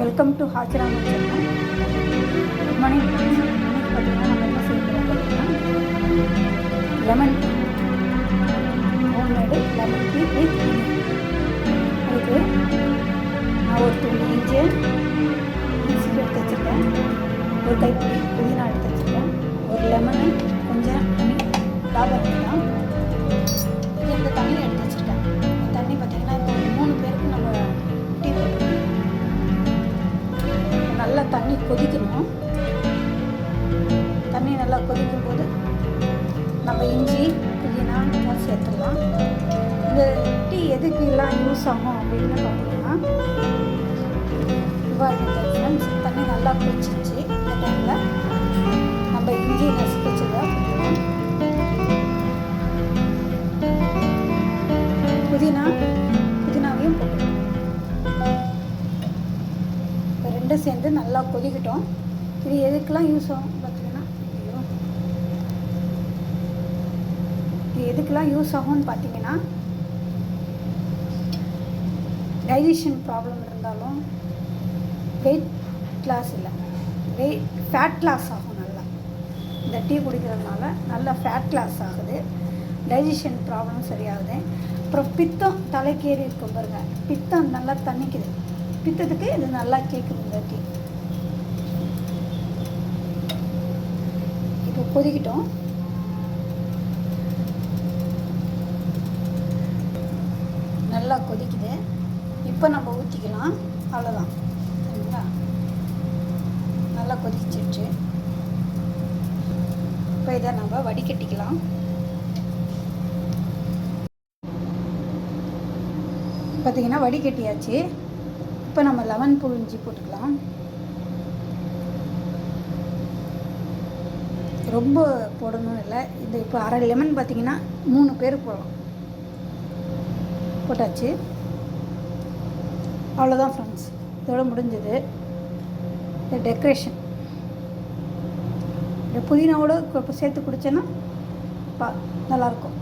Welcome to ஹாஜராம channel. Good morning friends. இன்னைக்கு பார்த்தீங்கன்னா நம்ம என்ன செய்ய போகிறோம் பார்த்தீங்கன்னா lemon tea, homemade lemon tea with honey. அதுக்கு நான் ஒரு துண்டு இஞ்சி மிக்ஸியில் எடுத்து வச்சுருக்கேன், ஒரு கைப்பிடி புதினா எடுத்து வச்சுருக்கேன், ஒரு லெமனு, கொஞ்சம் ஹனி, டாபர் தான் இந்த தண்ணி எடுத்து வச்சுருக்கேன். இந்த தண்ணி பார்த்தீங்கன்னா இப்போ 3 பேருக்கு நம்ம டீ போட்டுருக்கோம். நல்லா தண்ணி கொதிக்கணும். தண்ணி நல்லா கொதிக்கும் போது நம்ம இஞ்சி புதினா எல்லாம் சேர்த்துடலாம். இந்த டீ எதுக்கு எல்லாம் யூஸ் ஆகும் அப்படின்னு பார்த்தீங்கன்னா, ஃப்ரெண்ட்ஸ், தண்ணி நல்லா கொதிச்சிச்சு. இந்த டைமில் நம்ம இஞ்சி நசுக்கி வச்சதை போட்டுக்கலாம். புதினாவையும் போட்டுக்கலாம். இப்போ ரெண்டும் சேர்ந்து நல்லா கொதிக்கட்டும். இது எதுக்கெல்லாம் யூஸ் ஆகும் பார்த்தீங்கன்னா, இது எதுக்கெல்லாம் யூஸ் ஆகும்னு பார்த்தீங்கன்னா, டைஜஷன் ப்ராப்ளம் இருந்தாலும், வெயிட் லாஸ் இல்லை, ஃபேட் லாஸ் ஆகும். நல்லா இந்த டீ குடிக்கிறதுனால நல்லா ஃபேட் லாஸ் ஆகுது, டைஜஷன் ப்ராப்ளம் சரியாகுது. அப்புறம் பித்தம் தலைக்கேறி இருக்கும் பாருங்க, பித்தம் நல்லா தண்ணிக்குது. பித்தத்துக்கு இது நல்லா கேட்குது இந்த டீ. இப்போ கொதிக்கிட்டோம். நல்லா கொதிக்குது. இப்போ நம்ம ஊற்றிக்கலாம். அவ்வளோதான், சரிங்களா? நல்லா கொதிச்சிடுச்சு. இப்போ இதை நம்ம வடிகட்டிக்கலாம். பார்த்தீங்கன்னா வடிகட்டியாச்சு. இப்போ நம்ம லெமன் புழிஞ்சி போட்டுக்கலாம். ரொம்ப போடணும் இல்லை. இது இப்போ அரை லெமன் பார்த்தீங்கன்னா 3 பேர் போடலாம். போட்டாச்சு. அவ்வளோதான் ஃப்ரெண்ட்ஸ், இதோட முடிஞ்சது. இந்த டெக்கரேஷன் இந்த புதினாவோட சேர்த்து குடித்தேன்னா நல்லாயிருக்கும்.